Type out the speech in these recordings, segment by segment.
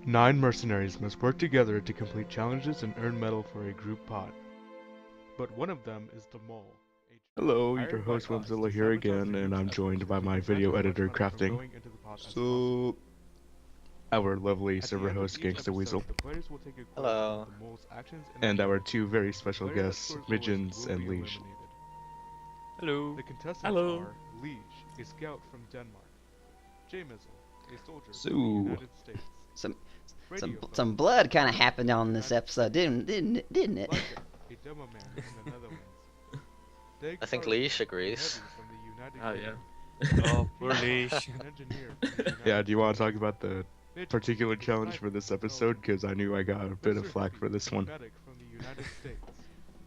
9 mercenaries must work together to complete challenges and earn metal for a group pot. But one of them is the mole. Hello, your host Wimzilla here again, and I'm joined by my video editor Crafting. So, our lovely server host Gangsta Weasel. Hello. And our two very special guests, Midgens and Liege. Hello. The contestants Hello. are Liege, a scout from Denmark; J-Mizzle, a soldier So, from the United States; some blood kind of happened on this episode, didn't it? Lyca, a demo man from the Netherlands; I think Leash agrees. from the United Oh Kingdom; yeah. Oh, poor Leash. an engineer from the United Yeah, do you want to talk about the particular challenge for this episode? Because I knew I got a bit of flack for this one. medic from the United States;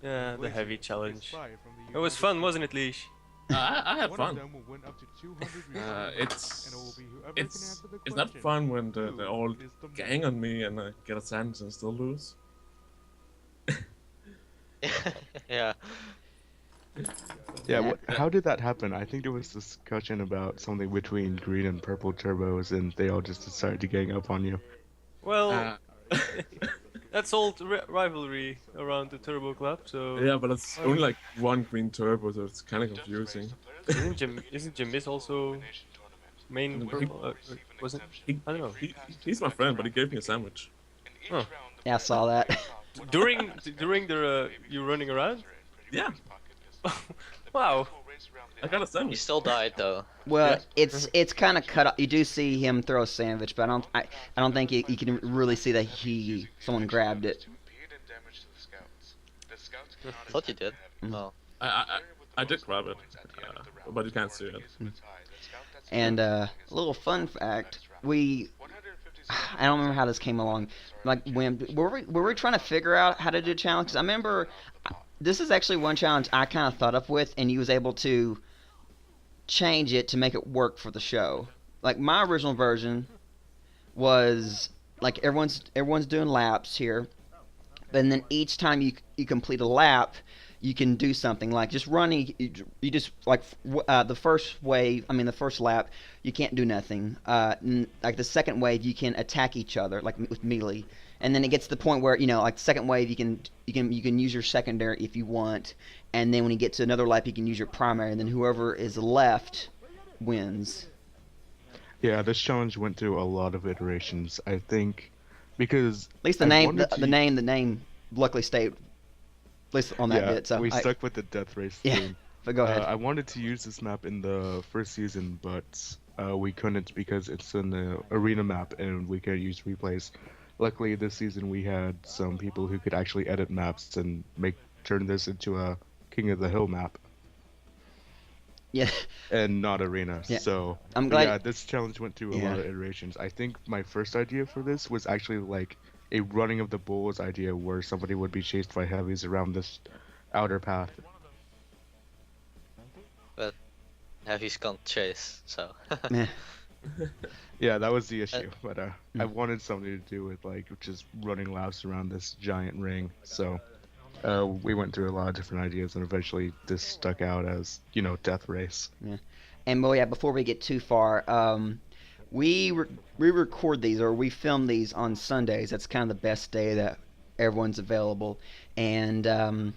Yeah, the Laser, heavy a challenge. spy from the It was United fun, States. wasn't it, Leash? I had One of fun. them will win up to 200 resources, It's and it will be whoever can answer the it's not question. fun when Who they all is the gang mole? on me and I get a sandwich and still lose. Yeah. Yeah, how did that happen? I think there was discussion about something between green and purple turbos, and they all just decided to gang up on you. Well, Uh, that's old rivalry around the Turbo Club, so... yeah, but it's only like one green turbo, so it's kind of confusing. Isn't Jimmis also main purple? Wasn't... He, I don't know. he's my friend, but he gave me a sandwich. Huh. Yeah, I saw that. During the you running around? Yeah, Wow. I got a He sandwich. still died though. Well, it's kind of cut off. You do see him throw a sandwich, but I don't think you can really see that someone grabbed it. I thought you did. Mm. No. I did grab it, but you can't see it. And a little fun fact, I don't remember how this came along. Like when were we trying to figure out how to do challenges? I remember this is actually one challenge I kind of thought up with, and you was able to change it to make it work for the show. Like my original version was like everyone's doing laps here, and then each time you complete a lap, you can do something like just running. You just like the first wave. I mean, the first lap, you can't do nothing. Like the second wave, you can attack each other like with melee, and then it gets to the point where like the second wave, you can use your secondary if you want, and then when you get to another lap, you can use your primary, and then whoever is left wins. Yeah, this challenge went through a lot of iterations, I think, because At least the name luckily stayed. At least on that yeah, bit. So we stuck with the death race Yeah. theme. But go ahead. I wanted to use this map in the first season, but we couldn't because it's in the arena map and we can't use replays. Luckily, this season we had some people who could actually edit maps and turn this into a King of the Hill map Yeah. and not arena. Yeah. So I'm glad. yeah, this challenge went through a lot of iterations. I think my first idea for this was actually like a running of the bulls idea where somebody would be chased by heavies around this outer path. He's gone chase, so. Yeah. Yeah, that was the issue, but I wanted something to do with like just running laps around this giant ring. So we went through a lot of different ideas, and eventually this stuck out as death race. And well, yeah, before we get too far, we record these or we film these on Sundays. That's kind of the best day that everyone's available, and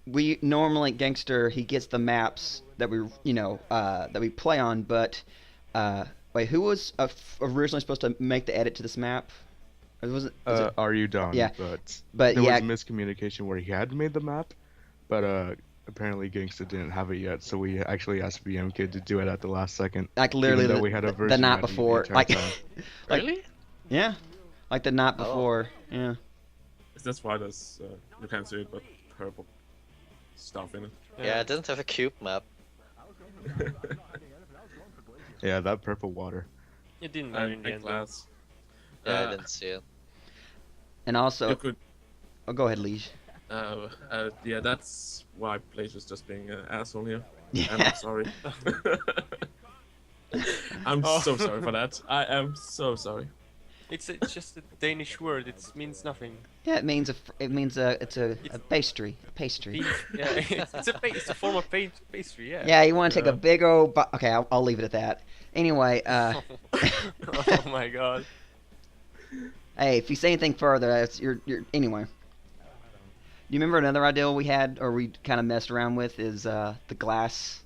we normally Gangster he gets the maps that we play on, but wait, who was originally supposed to make the edit to this map? Or was it Are you done? Yeah. But there yeah, was miscommunication where he had made the map, but apparently Gangsta didn't have it yet, so we actually asked BM Kid to do it at the last second. like literally even though we had a the version night ready the before, entire like, time. like Really? yeah, like the night Oh. before, yeah. That's why there's you can't see it, but purple stuff in it. Yeah, I didn't have a cube map. Yeah, that purple water. It didn't matter in the And end. though. glass. Yeah, I didn't see it. And also, You could. oh, go ahead, Liege. Yeah, that's why Blaze was just being an asshole here. Yeah. I'm sorry. I'm Oh. so sorry for that. I am so sorry. It's just a Danish word. It means nothing. Yeah, it means it's a pastry. Pastry. Yeah, it's a form of pastry. Yeah. Yeah, you want to take a Yeah. big old. Okay, I'll leave it at that. Anyway, Oh my god. Hey, if you say anything further, that's you're anyway. Do you remember another idea we had, or we kind of messed around with, is the glass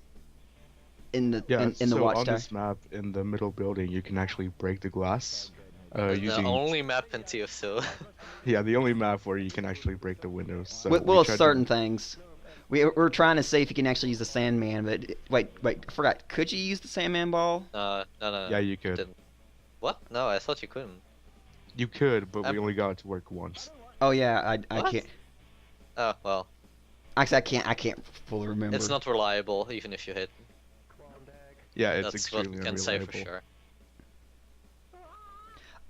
in the Yeah, in the so on watchtower? this map in the middle building, you can actually break the glass The using only map in TF2. yeah, the only map where you can actually break the windows. So we Well, tried certain to things. We're trying to see if you can actually use the Sandman, but wait, I forgot. Could you use the Sandman ball? No. yeah, you could. Didn't. What? No, I thought you couldn't. You could, but we Um, only got it to work once. Oh yeah, I What? can't. Oh well, Actually, I can't fully remember. it's not reliable even if you hit. Yeah, it's That's what extremely we can say unreliable. for sure.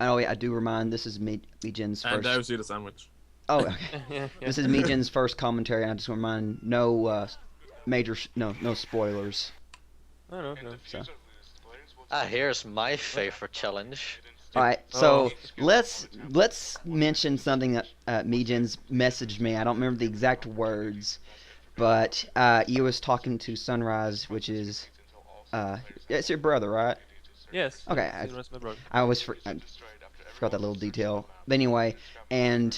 Oh yeah, I do remind. This is Mijin's And first. there you see the sandwich. Oh, okay. Yeah. This is Mijin's first commentary. I just want to remind no major no spoilers. No. So. Here's my favorite challenge. All right, so Oh. let's mention something that Mijin's messaged me. I don't remember the exact words, but he was talking to Sunrise, which is it's your brother, right? Yes. Okay, That's my brother. I forgot that little detail. But anyway, and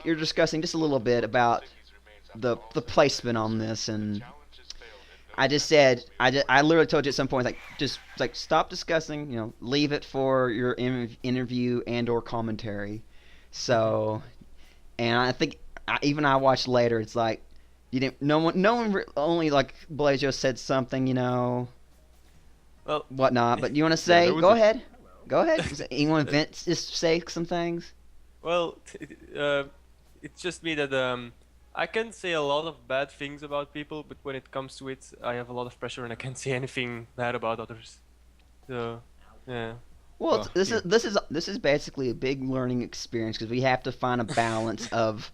you're discussing just a little bit about the placement on this, and I just said I literally told you at some point just stop discussing, leave it for your interview and or commentary. So, and I think even I watched later. It's like you didn't. No one only like Blazio said something, Well, whatnot. But you want to say? there was Go a- ahead. Go ahead. You want to just say some things? well, it's just me that I can say a lot of bad things about people, but when it comes to it, I have a lot of pressure and I can't say anything bad about others. So, yeah. Well, Well, this is basically a big learning experience because we have to find a balance of,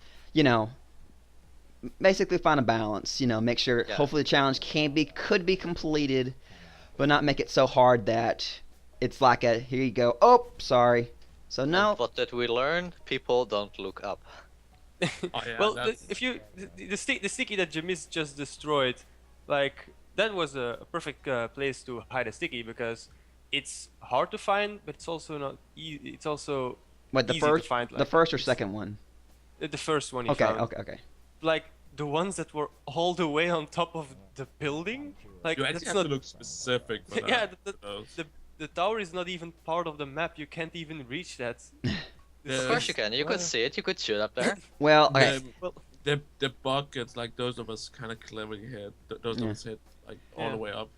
basically find a balance. Make sure Yeah. hopefully the challenge could be completed, but not make it so hard that it's like a here you go. Oh, sorry. So no. And what did we learn? People don't look up. Oh, yeah, Well, that's- if you the sticky that Jamis just destroyed, like that was a perfect place to hide a sticky because it's hard to find, but it's also not. It's also What the easy first to find. the Like, first or it's- second one? The first one you Okay, found. okay. Like the ones that were all the way on top of the building. Like you actually that's have not. to look specific for that. Yeah, for those. the tower is not even part of the map. You can't even reach that. Yeah. Of course you can. You could see it. You could shoot up there. Well, okay. Well, The buckets, like those of us kind of cleverly hit, those Yeah. of us hit like all Yeah. the way up,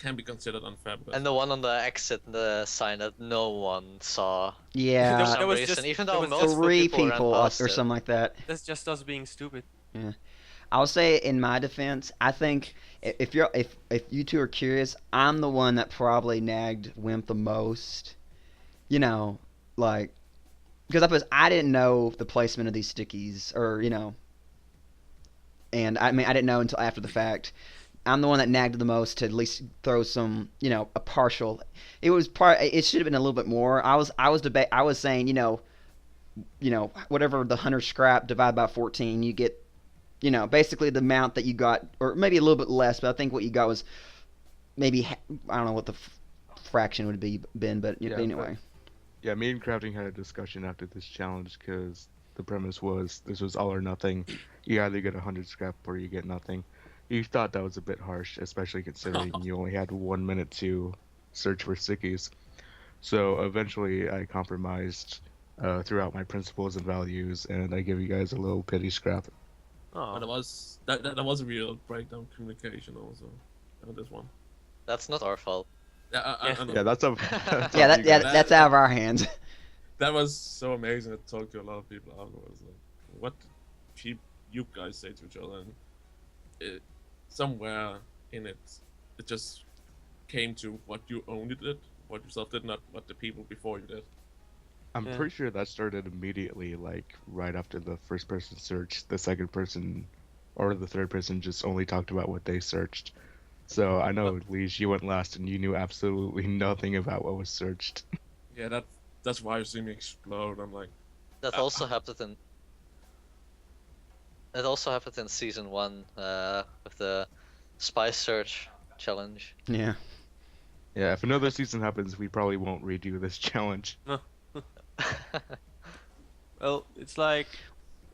can be considered unfair. Because And the one on the exit, the sign that no one saw. For Yeah, some That was reason, just- even that though was most just three people, people ran past or it. something like that. that's just us being stupid. I'll say in my defense, I think if you two are curious, I'm the one that probably nagged Wimp the most. Like because I didn't know the placement of these stickies, or and I mean I didn't know until after the fact. I'm the one that nagged the most to at least throw some, a partial. It should have been a little bit more. I was saying, whatever the 100 scrap divided by 14, you get, basically the amount that you got, or maybe a little bit less, but I think what you got was maybe, I don't know what the fraction would be been, but Yeah, anyway. Yeah, me and Crafting had a discussion after this challenge because the premise was this was all or nothing. You either get 100 scrap or you get nothing. You thought that was a bit harsh, especially considering you only had 1 minute to search for stickies. So eventually I compromised throughout my principles and values, and I give you guys a little pity scrap. But Oh, that was a real breakdown of communication also. This one. That's not our fault. Yeah, I know. Yeah, that's a Yeah, you guys. that's out of our hands. That was so amazing to talk to a lot of people afterwards. Like, what did you guys say to each other? And somewhere in it, it just came to what you only did, what yourself did, not what the people before you did. I'm Yeah. pretty sure that started immediately, like right after the first person searched. The second person or the third person just only talked about what they searched. So I know, Leash, you went last and you knew absolutely nothing about what was searched. Yeah, that's why you see me explode. I'm like, That also happened in. It also happened in season 1 with the spy search challenge. Yeah. Yeah, if another season happens, we probably won't redo this challenge. Well, it's like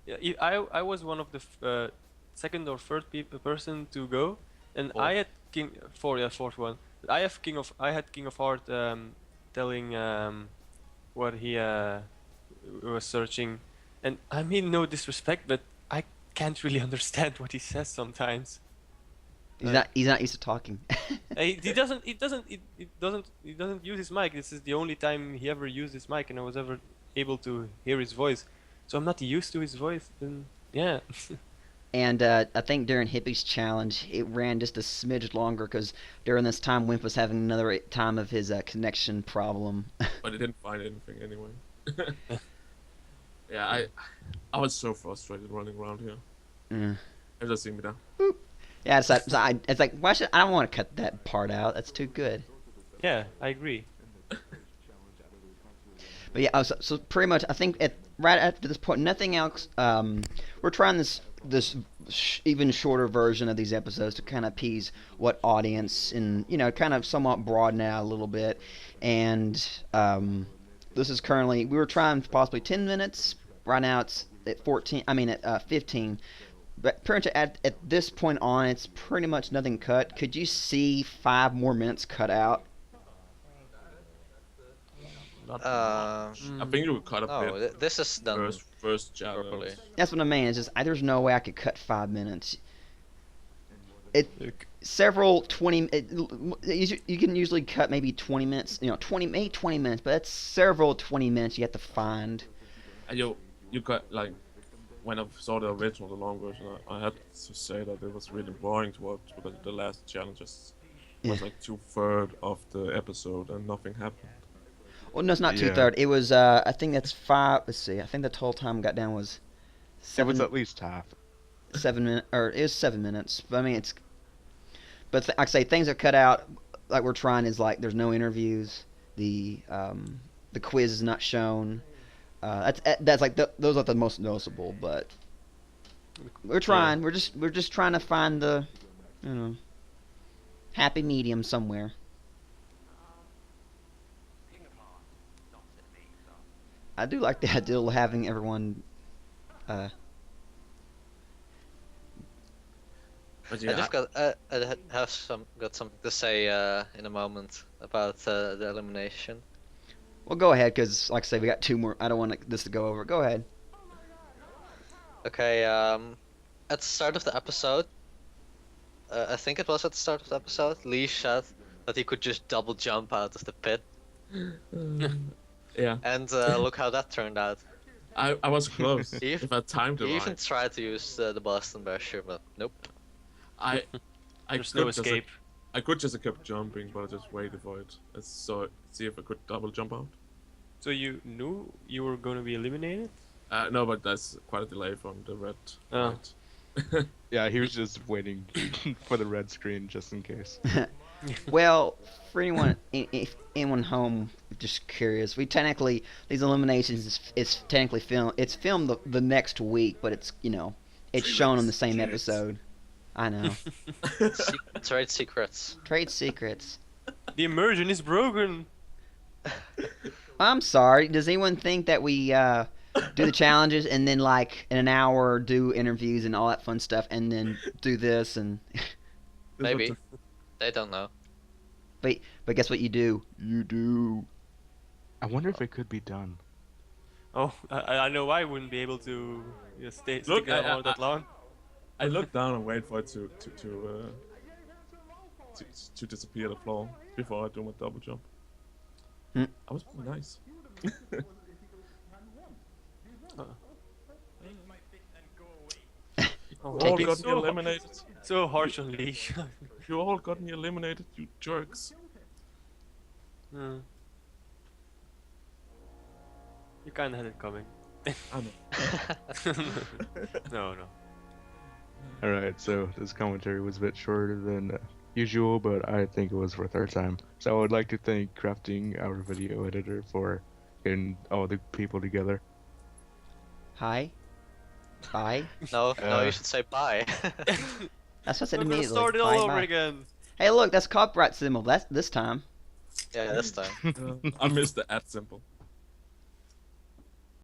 yeah, I was one of the second or third person to go, and I had fourth one. I had King of Heart telling what he was searching, and I mean no disrespect, but I can't really understand what he says sometimes. He's not used to talking. He doesn't use his mic. This is the only time he ever used his mic, and I was ever able to hear his voice. So I'm not used to his voice. Then yeah. And I think during Hippie's challenge, it ran just a smidge longer because during this time, Wimp was having another time of his connection problem. But I didn't find anything anyway. Yeah, I was so frustrated running around here. Mm. Have you seen me now? Yeah, it's like why should I don't want to cut that part out. That's too good. Yeah, I agree. But yeah, so pretty much, I think right after this point, nothing else. We're trying this even shorter version of these episodes to kind of appease what audience and kind of somewhat broaden out a little bit. And this is currently we were trying possibly 10 minutes. Right now it's at 14. I mean at 15. But pretty much at this point on, it's pretty much nothing cut. Could you see 5 more minutes cut out? I think you would cut a No, bit. this is done First challenge. properly. That's what I mean. It's just there's no way I could cut 5 minutes. Several 20. You can usually cut maybe 20 minutes. 20 minutes, but that's several 20 minutes you have to find. And you got like when I saw the original, the long version, I had to say that it was really boring to watch because the last challenges was like 2/3 of the episode and nothing happened. Well, no, it's not Yeah. 2/3. It was I think that's 5. Let's see. I think the total time got down was It 7. was at least half. 7 minutes, or it was 7 minutes. But I mean, but like I say, things are cut out. Like we're trying is like there's no interviews. The quiz is not shown. That's like those are the most noticeable. But we're trying. We're just trying to find the happy medium somewhere. I do like the idea of having everyone. But I yeah, just got I have something to say in a moment about the elimination. Well, go ahead, because like I say, we got 2 more. I don't want this to go over. Go ahead. Okay, at the start of the episode, I think it was at the start of the episode, Lee said that he could just double jump out of the pit, yeah. and look how that turned out. I was close. He If I timed it He even right, tried to use the Boston Basher, but nope. I There's could no just- escape. I could just have kept jumping, but I just waited for it. So see if I could double jump out. So you knew you were going to be eliminated? No, but that's quite a delay from the red. Oh. light. Yeah, he was just waiting for the red screen just in case. Well, for if anyone home just curious, we technically these eliminations it's technically filmed. It's filmed the next week, but it's it's shown on the same episode. I know. Trade secrets. Trade secrets. The immersion is broken. I'm sorry. Does anyone think that we do the challenges and then like in an hour do interviews and all that fun stuff and then do this and Maybe. They don't know. but guess what you do? You do. I wonder if it could be done. Oh, I know I wouldn't be able to stick Look, all that long. I look down and wait for it to disappear the floor before I do my double jump. Hmm. I was pretty nice. Oh, You all being got me so, eliminated. so harsh on Leash. You all got me eliminated, you jerks. You kinda had it coming. I know. No. Alright, so this commentary was a bit shorter than usual, but I think it was worth our time. So I would like to thank Crafting, our video editor, for getting all the people together. Hi. Bye. No, you should say bye. That's what I said We're gonna immediately. start it all Bye, over bye. again. Hey, look, that's copyright symbol. That's this time. Yeah, this time. I missed the ad symbol.